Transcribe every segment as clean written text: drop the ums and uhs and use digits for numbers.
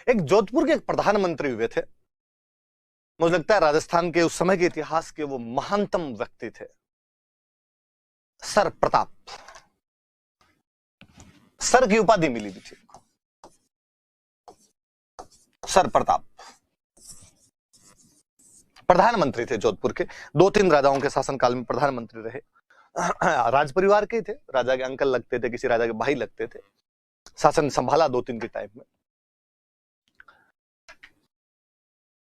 एक जोधपुर के एक प्रधानमंत्री हुए थे, मुझे लगता है राजस्थान के उस समय के इतिहास के वो महानतम व्यक्ति थे, सर प्रताप। सर की उपाधि मिली भी थी, सर प्रताप प्रधानमंत्री थे जोधपुर के। 2-3 राजाओं के शासनकाल में प्रधानमंत्री रहे। राज परिवार के थे, राजा के अंकल लगते थे, किसी राजा के भाई लगते थे। शासन संभाला 2-3 के टाइम में।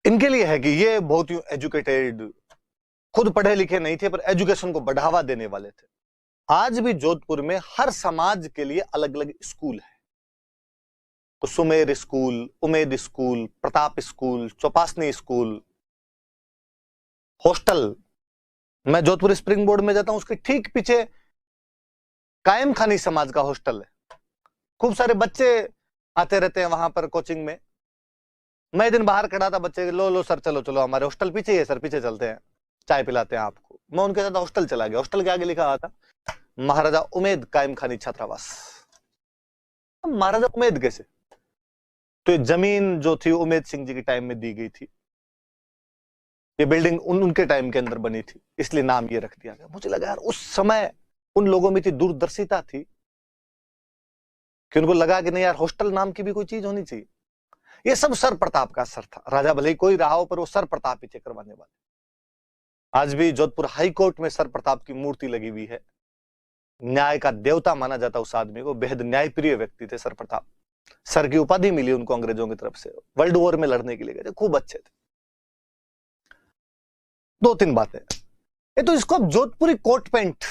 इनके लिए है कि ये बहुत ही एजुकेटेड, खुद पढ़े लिखे नहीं थे पर एजुकेशन को बढ़ावा देने वाले थे। आज भी जोधपुर में हर समाज के लिए अलग अलग स्कूल है। तो Sumer school, Umed school, Pratap school, Chopasani school, hostel. मैं जोधपुर स्प्रिंग बोर्ड में जाता हूं, उसके ठीक पीछे कायम खानी समाज का हॉस्टल है। खूब सारे बच्चे आते रहते हैं वहां पर कोचिंग में। मैं एक दिन बाहर खड़ा था, बच्चे लो सर चलो चलो हमारे हॉस्टल पीछे ही है सर, पीछे चलते हैं, चाय पिलाते हैं आपको। मैं उनके साथ हॉस्टल चला गया। हॉस्टल के आगे लिखा हुआ था महाराजा उमेद कायम खानी छात्रावास। महाराजा उमेद कैसे? तो ये जमीन जो थी उमेद सिंह जी के टाइम में दी गई थी, ये बिल्डिंग उनके टाइम के अंदर बनी थी, इसलिए नाम ये रख दिया गया। मुझे लगा यार उस समय उन लोगों में इतनी दूरदर्शिता थी कि उनको लगा कि नहीं यार हॉस्टल नाम की भी कोई चीज होनी चाहिए। ये सब सर प्रताप का असर था। राजा भले ही कोई रहा हो पर वो सर प्रताप ही थे करवाने वाले। आज भी जोधपुर हाई कोर्ट में सर प्रताप की मूर्ति लगी हुई है। न्याय का देवता माना जाता उस आदमी को, बेहद न्यायप्रिय व्यक्ति थे सर प्रताप। सर की उपाधि मिली उनको अंग्रेजों की तरफ से, वर्ल्ड वॉर में लड़ने के लिए गए थे, खूब अच्छे थे। 2-3 बातें। ये तो इसको अब जोधपुरी कोट पैंट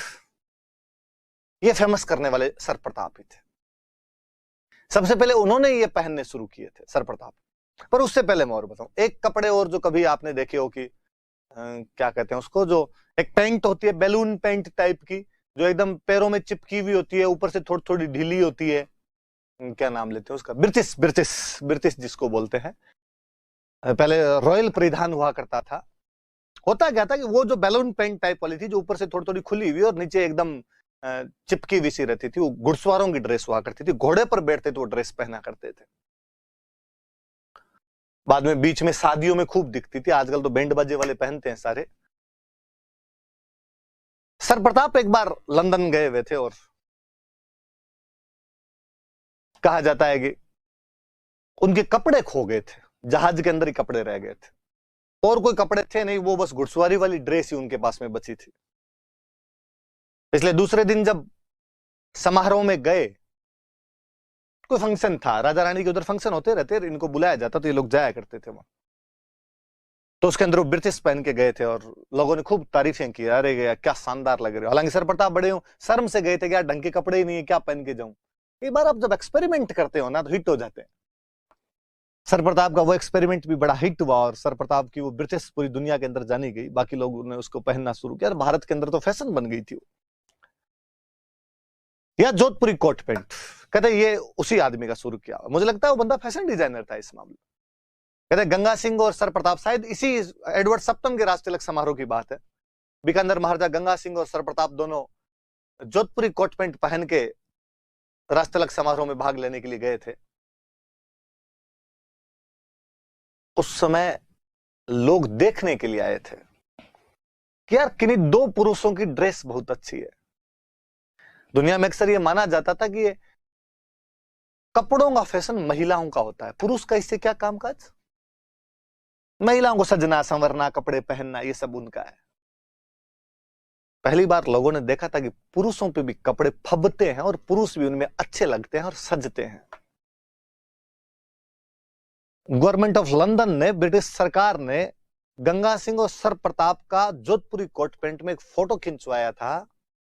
ये फेमस करने वाले सर प्रताप ही थे। सबसे पहले उन्होंने ये पहनने शुरू किए थे सर प्रताप। पर उससे पहले मैं और बताऊं, एक कपड़े और जो कभी आपने देखे हो कि क्या कहते हैं उसको, जो एक पैंट होती है बैलून पैंट टाइप की, जो एकदम पैरों में चिपकी हुई होती है, ऊपर से थोड़ी थोड़ी ढीली होती है, क्या नाम लेते हैं उसका, ब्रिटिश जिसको बोलते हैं। पहले रॉयल परिधान हुआ करता था। होता क्या था कि वो जो बैलून पैंट टाइप वाली थी, जो ऊपर से थोड़ी थोड़ी खुली हुई और नीचे एकदम चिपकी हुई सी रहती थी, वो घुड़सवारों की ड्रेस हुआ करती थी। घोड़े पर बैठते थे वो ड्रेस पहना करते थे। बाद में बीच में शादियों में खूब दिखती थी। आजकल तो बैंड बाजे वाले पहनते हैं सारे। सर प्रताप एक बार लंदन गए हुए थे और कहा जाता है कि उनके कपड़े खो गए थे, जहाज के अंदर ही कपड़े रह गए थे और कोई कपड़े थे नहीं, वो बस घुड़सवारी वाली ड्रेस ही उनके पास में बची थी। इसलिए दूसरे दिन जब समारोह में गए, कोई फंक्शन था, राजा रानी के उधर फंक्शन होते रहते, इनको बुलाया जाता तो ये लोग जाया करते थे वहां। तो उसके अंदर वो ब्रिटिश पहन के गए थे और लोगों ने खूब तारीफें की, अरे क्या शानदार लग रहे हो। हालांकि सर प्रताप बड़े हो, शर्म से गए थे, क्या ढंग के कपड़े ही नहीं है, क्या पहन के जाऊं। एक बार आप जब एक्सपेरिमेंट करते हो ना तो हिट हो जाते हैं। सर प्रताप का वो एक्सपेरिमेंट भी बड़ा हिट हुआ और सर प्रताप की वो ब्रिटिश पूरी दुनिया के अंदर जानी गई। बाकी लोगों ने उसको पहनना शुरू किया, भारत के अंदर तो फैशन बन गई थी। या जोधपुरी कोट पैंट, कहते ये उसी आदमी का शुरू किया। मुझे लगता है वो बंदा फैशन डिजाइनर था इस मामले। कहते गंगा सिंह और सर प्रताप, शायद इसी एडवर्ड सप्तम के राज तिलक समारोह की बात है, बीकानेर महाराजा गंगा सिंह और सर प्रताप दोनों जोधपुरी कोट पैंट पहन के राज तिलक समारोह में भाग लेने के लिए गए थे। उस समय लोग देखने के लिए आए थे कि यार किन्हीं 2 पुरुषों की ड्रेस बहुत अच्छी है। दुनिया में अक्सर ये माना जाता था कि ये कपड़ों का फैशन महिलाओं का होता है, पुरुष का इससे क्या कामकाज। महिलाओं को सजना संवरना, कपड़े पहनना, ये सब उनका है। पहली बार लोगों ने देखा था कि पुरुषों पे भी कपड़े फबते हैं और पुरुष भी उनमें अच्छे लगते हैं और सजते हैं। गवर्नमेंट ऑफ लंदन ने, ब्रिटिश सरकार ने गंगा सिंह और सर प्रताप का जोधपुरी कोट पैंट में एक फोटो खिंचवाया था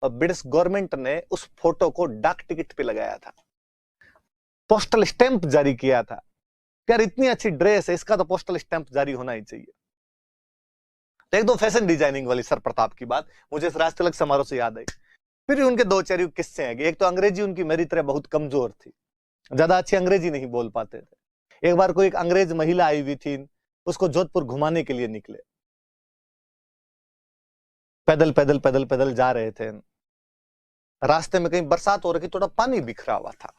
और ब्रिटिश गवर्नमेंट ने उस फोटो को डाक टिकट पे लगाया था, पोस्टल स्टैंप जारी किया था। यार इतनी अच्छी ड्रेस है, इसका तो पोस्टल स्टैंप जारी होना ही चाहिए। तो एक दो फैशन डिजाइनिंग वाली सर प्रताप की बात मुझे इस राज तिलक समारोह से याद आई। फिर उनके 2-4 किस्से हैं। एक तो अंग्रेजी उनकी मेरी तरह बहुत कमजोर थी, ज्यादा अच्छी अंग्रेजी नहीं बोल पाते थे। एक बार कोई एक अंग्रेज महिला आई हुई थी, उसको जोधपुर घुमाने के लिए निकले। पैदल पैदल पैदल पैदल जा रहे थे, रास्ते में कहीं बरसात हो रही थी, थोड़ा पानी बिखरा हुआ था।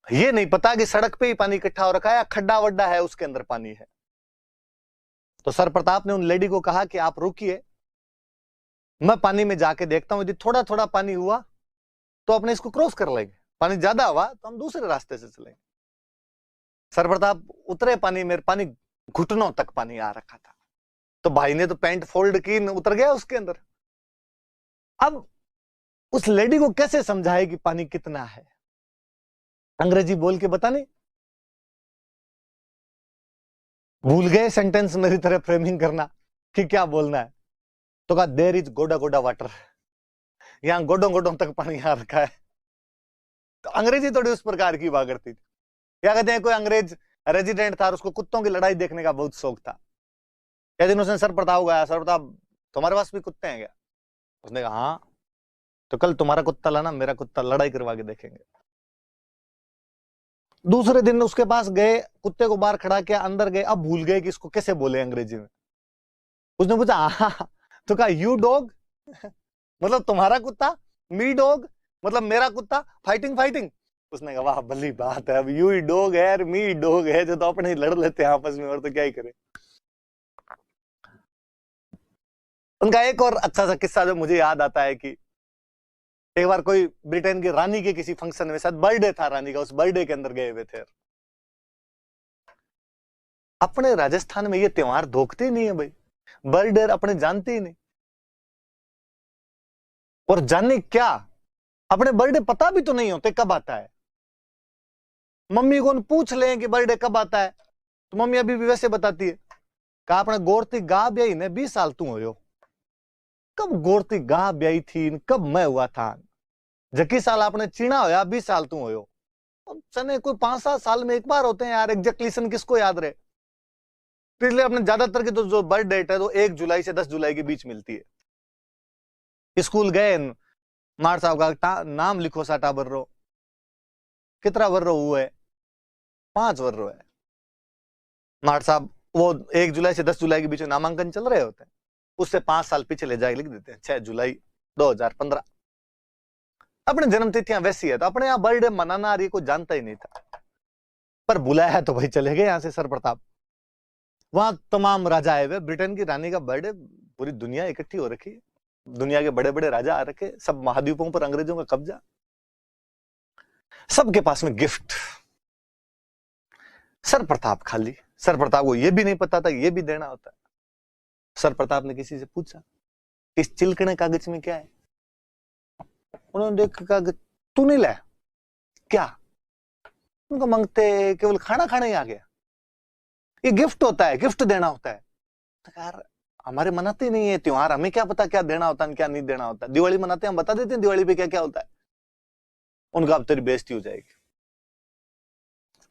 ये नहीं पता कि सड़क पे ही पानी इकट्ठा हो रखा है या खड्डा वड्डा है उसके अंदर पानी है। तो सर प्रताप ने उन लेडी को कहा कि आप रुकिए, मैं पानी में जाके देखता हूं, यदि थोड़ा थोड़ा पानी हुआ तो अपने इसको क्रॉस कर लेंगे, पानी ज्यादा हुआ तो हम दूसरे रास्ते से चलेंगे। सर प्रताप उतरे पानी में, पानी घुटनों तक पानी आ रखा था। तो भाई ने तो पैंट फोल्ड की, उतर गया उसके अंदर। अब उस लेडी को कैसे समझाए कि पानी कितना है? अंग्रेजी बोल के बता नहीं, भूल गए सेंटेंस मेरी तरह फ्रेमिंग करना कि क्या बोलना है। तो कहा देयर इज गोडा गोडा वाटर, यहां गोडों गोडों तक पानी आ रखा है। तो अंग्रेजी थोड़ी उस प्रकार की हुआ करती थी। क्या कहते हैं, कोई अंग्रेज रेजिडेंट था और उसको कुत्तों की लड़ाई देखने का बहुत शौक था। एक दिन उसने सर प्रताप को आया, सर प्रताप तुम्हारे पास भी कुत्ते हैं क्या? उसने कहा हाँ। तो कल तुम्हारा कुत्ता लाना, मेरा कुत्ता लड़ाई करवा के देखेंगे। दूसरे दिन उसके पास गए, कुत्ते को बाहर खड़ा किया, अंदर गए, अब भूल गए कि इसको कैसे बोले अंग्रेजी में। उसने पूछा हाँ, तो कहा यू डॉग मतलब तुम्हारा कुत्ता, मी डॉग मतलब मेरा कुत्ता, फाइटिंग फाइटिंग। उसने कहा वाह भली बात है, अब यू ही डॉग है और मी डॉग है, जो तो अपने ही लड़ लेते हैं आपस में, और तो क्या ही करे। उनका एक और अच्छा सा किस्सा जो मुझे याद आता है कि एक बार कोई ब्रिटेन की रानी के किसी फंक्शन में, शायद बर्थडे था रानी का, उस बर्थडे के अंदर गए हुए थे। अपने राजस्थान में ये त्योहार धोखते नहीं है भाई, बर्थडे अपने जानते ही नहीं। और जाने क्या, अपने बर्थडे पता भी तो नहीं होते कब आता है। मम्मी को पूछ लें कि बर्थडे कब आता है, तो मम्मी अभी भी वैसे बताती है, कहा अपने गोरती गा ब्याई ने 20 साल तू हो। कब गोरती गा ब्याई थी, कब मैं हुआ था, जकी साल आपने चीना होया 20 साल तू हो। चने कोई 5-7 साल में एक बार होते हैं यार, एग्जैक्टली सन किसको याद रहे। तो इसलिए अपने ज्यादातर की तो जो बर्थ डेट है तो 1 जुलाई से 10 जुलाई के बीच मिलती है। स्कूल गए, मार साहब का नाम लिखो साटा बर्रो, कितना वर्रो हुआ है, 5 वर्रो है। मार साहब वो 1 जुलाई से 10 जुलाई के बीच में नामांकन चल रहे होते हैं, उससे 5 साल पीछे ले जाके लिख देते हैं 6 जुलाई 2015। अपने जन्म तिथियां वैसी है, तो अपने यहाँ बर्थडे मनाना रही कोई जानता ही नहीं था, पर बुलाया तो भाई चले गए यहाँ से सर प्रताप। वहां तमाम राजा आए हुए, ब्रिटेन की रानी का बर्थडे, पूरी दुनिया इकट्ठी हो रखी है, दुनिया के बड़े बड़े राजा आ रखे, सब महाद्वीपों पर अंग्रेजों का कब्जा, सबके पास में गिफ्ट। सर प्रताप खाली, सर प्रताप को यह भी नहीं पता था ये भी देना होता है। सर प्रताप ने किसी से पूछा इस चिलकने कागज में क्या है? उन्होंने देखा कागज, तू नहीं लाया क्या? उनको मांगते केवल खाना खाने ही आ गया, ये गिफ्ट होता है, गिफ्ट देना होता है। तो यार हमारे मनाते नहीं है त्योहार, हमें क्या पता क्या देना होता है क्या नहीं देना होता है। दिवाली मनाते हैं, हम बता देते हैं दिवाली पे क्या क्या होता है। उनका अब तेरी बेइज्जती हो जाएगी।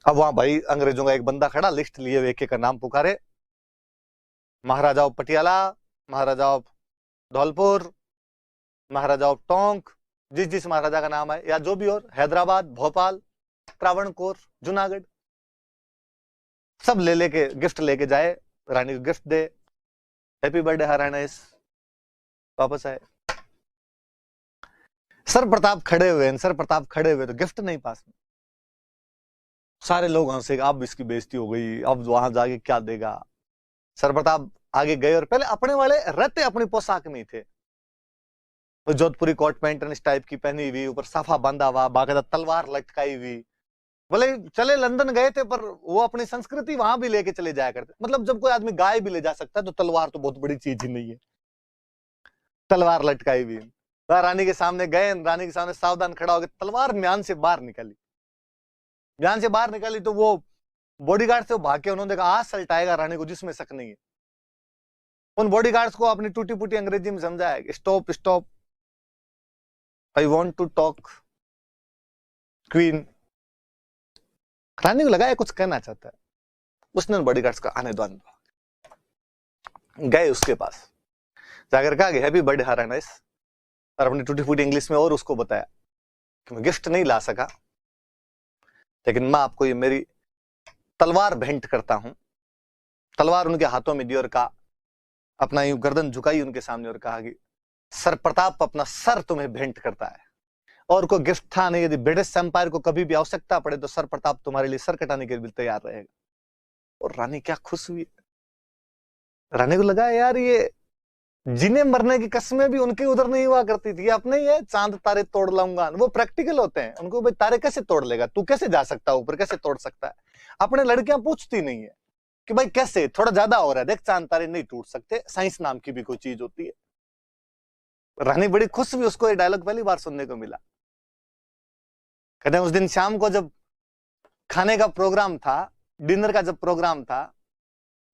अब वहां भाई अंग्रेजों का एक बंदा खड़ा, लिस्ट लिए एक एक का नाम पुकारे, Maharaja of Patiala, Maharaja of Dholpur, Maharaja of Tonk, जिस जिस महाराजा का नाम है या जो भी और, हैदराबाद, भोपाल, त्रावणकोर, जूनागढ़, सब ले लेके गिफ्ट लेके जाए, रानी को गिफ्ट दे, हैप्पी बर्थडे हरानेस, वापस आए। सर प्रताप खड़े हुए, सर प्रताप खड़े हुए तो गिफ्ट नहीं पास में। सारे लोग हंसे, अब इसकी बेइज्जती हो गई, अब वहां जाके क्या देगा। सर प्रताप आगे गए और पहले अपने वाले रहते अपनी पोशाक में थे, तो जोधपुरी कोट पैंट इस टाइप की पहनी हुई, ऊपर साफा बांधा हुआ, बाकायदा तलवार लटकाई हुई। बोले चले लंदन गए थे पर वो अपनी संस्कृति वहां भी लेके चले जाया करते। मतलब जब कोई आदमी गाय भी ले जा सकता है तो तलवार तो बहुत बड़ी चीज ही नहीं है। तलवार लटकाई हुई, रानी के सामने गए, रानी के सामने सावधान खड़ा हो गया, तलवार म्यान से बाहर निकली। म्यान से बाहर निकली तो वो बॉडीगार्ड से भाग के उन्होंने कहा आज सल्टाएगा रानी को, जिसमें शक नहीं है। उन बॉडीगार्ड्स को अपनी टूटी फूटी अंग्रेजी में समझाया, stop stop, I want to talk queen. रानी को लगा कुछ कहना चाहता है, उसने बॉडीगार्ड्स का आने दो, गए उसके पास, जाकर कहा हैप्पी बर्थडे हरानेस, और अपनी टूटी फूटी इंग्लिश में और उसको बताया कि मैं गिफ्ट नहीं ला सका, लेकिन मैं आपको ये मेरी तलवार भेंट करता हूं। तलवार उनके हाथों में दी और कहा, अपना यूं गर्दन झुकाई उनके सामने और कहा कि सर प्रताप अपना सर तुम्हें भेंट करता है, और कोई गिफ्ट था नहीं। यदि ब्रिटिश एम्पायर को कभी भी आवश्यकता पड़े तो सर प्रताप तुम्हारे लिए सर कटाने के लिए तैयार रहेगा। और रानी क्या खुश हुई। रानी को लगा यार ये जिन्हें मरने की कस्में भी उनके उधर नहीं हुआ करती थी, अपने ये चांद तारे तोड़ लाऊंगा। वो प्रैक्टिकल होते हैं, उनको भाई तारे कैसे तोड़ लेगा तू, कैसे जा सकता है ऊपर, कैसे तोड़ सकता है। अपने लड़कियां पूछती नहीं है कि भाई कैसे, थोड़ा ज्यादा हो रहा है, देख चांद तारे नहीं टूट सकते, साइंस नाम की भी कोई चीज होती है। रानी बड़ी खुश हुई, उसको ये डायलॉग पहली बार सुनने को मिला। कहते हैं उस दिन शाम को जब खाने का प्रोग्राम था, डिनर का जब प्रोग्राम था,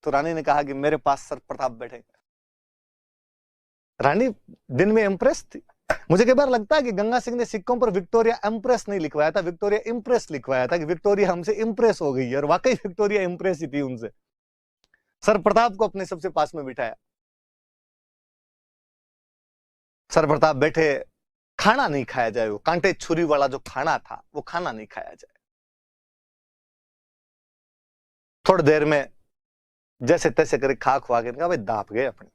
तो रानी ने कहा कि मेरे पास सर प्रताप बैठेंगे। रानी दिन में इंप्रेस थी। मुझे कई बार लगता है कि गंगा सिंह ने सिक्कों पर विक्टोरिया एम्प्रेस नहीं लिखवाया था, विक्टोरिया इंप्रेस लिखवाया था कि विक्टोरिया हमसे इंप्रेस हो गई है। और वाकई विक्टोरिया इंप्रेस ही थी उनसे। सर प्रताप को अपने सबसे पास में बिठाया। सर प्रताप बैठे, खाना नहीं खाया जाए, वो कांटे छुरी वाला जो खाना था वो खाना नहीं खाया जाए। थोड़ी देर में जैसे तैसे करे खा खुआ के कहा भाई दाप गए अपने,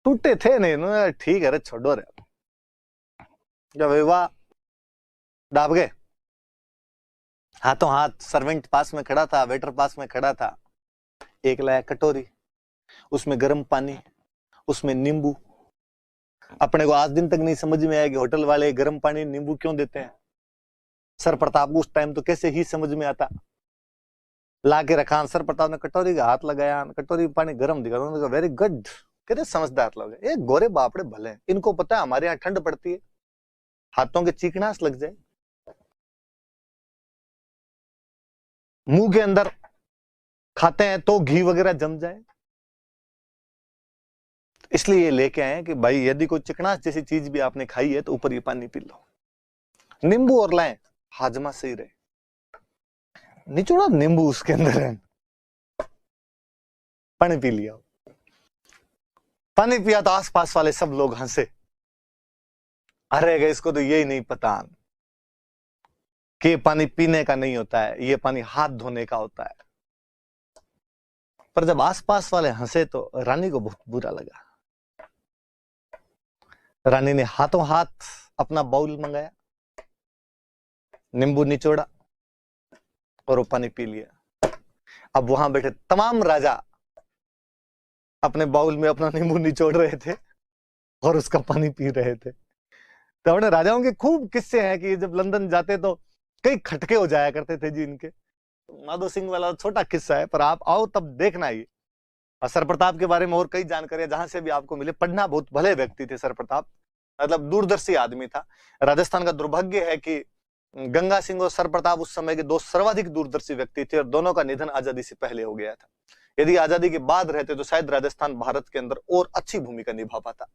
टूटे थे नहीं, ठीक है रे छोड़ो रे। जब वाह दाप गए, हाथों हाथ सर्वेंट पास में खड़ा था, वेटर पास में खड़ा था। एक लाया कटोरी, उसमें गर्म पानी, उसमें नींबू। अपने को आज दिन तक नहीं समझ में आया कि होटल वाले गर्म पानी नींबू क्यों देते हैं। सर प्रताप को उस टाइम तो कैसे ही समझ में आता। ला के रखा, सर प्रताप ने कटोरी का हाथ लगाया, कटोरी पानी गर्म दिखा, उन्होंने कहा वेरी गुड। कहते समझदार लोग ये गोरे बापड़े भले, इनको पता है हमारे यहाँ ठंड पड़ती है, हाथों के चीकनास लग जाए, मुंह के अंदर खाते हैं तो घी वगैरह जम जाए, इसलिए ये लेके आए कि भाई यदि कोई चिकनास जैसी चीज भी आपने खाई है तो ऊपर ये पानी पी लो। नींबू और लाएं, हाजमा सही रहे। निचोड़ा नींबू उसके अंदर है, पानी पी लिया। पानी पिया तो आसपास वाले सब लोग हंसे, अरे गए इसको तो यही नहीं पता कि ये पानी पीने का नहीं होता है, ये पानी हाथ धोने का होता है। पर जब आसपास वाले हंसे तो रानी को बहुत बुरा लगा। रानी ने हाथों हाथ अपना बाउल मंगाया, नींबू निचोड़ा और वो पानी पी लिया। अब वहां बैठे तमाम राजा अपने बाउल में अपना नींबू निचोड़ रहे थे और उसका पानी पी रहे थे। तो अपने राजाओं के खूब किस्से हैं कि जब लंदन जाते तो कई खटके हो जाया करते थे जी इनके। माधो सिंह वाला छोटा किस्सा है, पर आप आओ तब देखना ही। और सर प्रताप के बारे में और कई जानकारियां जहां से भी आपको मिले, पढ़ना। बहुत भले व्यक्ति थे सर प्रताप, मतलब दूरदर्शी आदमी था। राजस्थान का दुर्भाग्य है कि गंगा सिंह और सर प्रताप उस समय के दो सर्वाधिक दूरदर्शी व्यक्ति थे और दोनों का निधन आजादी से पहले हो गया था। यदि आजादी के बाद रहते तो शायद राजस्थान भारत के अंदर और अच्छी भूमिका निभा पाता।